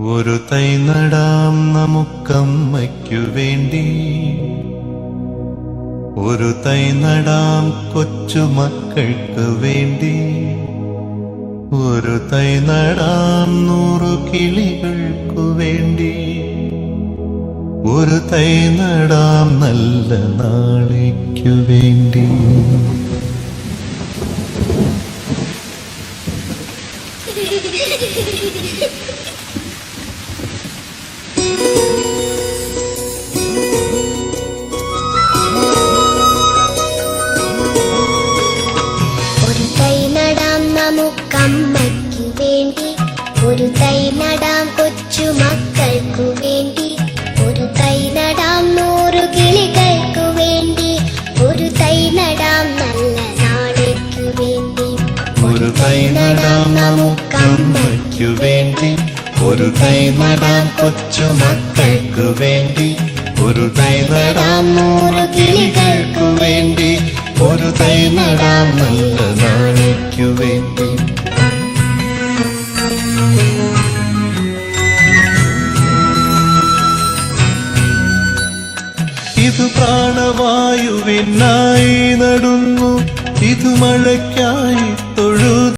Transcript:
ഒരു തൈ നടാം നമുക്കമ്മയ്ക്കു വേണ്ടി, ഒരു തൈ നടാം കൊച്ചുമക്കൾക്ക് വേണ്ടി, ഒരു തൈ നടാം 100 കിളികൾക്കു വേണ്ടി, ഒരു തൈ നടാം നല്ല നാളേക്കു വേണ്ടി. ഒരു തൈ നടാം നമുക്കമ്മയ്ക്കു വേണ്ടി, ഒരു തൈ നടാം കൊച്ചുമക്കൾക്കു വേണ്ടി, ഒരു തൈ നടാം 100 കിളികൾക്കു വേണ്ടി, ഒരു തൈ നടാം നല്ല നാളേക്കു വേണ്ടി. ഒരു തൈ നടാം നമുക്കമ്മയ്ക്കു വേണ്ടി, ഒരു തൈ നടാം കൊച്ചുമക്കൾക്കു വേണ്ടി, ഒരു തൈ നടാം 100 കിളികൾക്കു വേണ്ടി, ഒരു തൈ നടാം നല്ല നാളേക്കു വേണ്ടി. ഇത് പ്രാണവായുവിനായി നടുന്നു, ഇത് മഴയ്ക്കായി തൊഴുതു.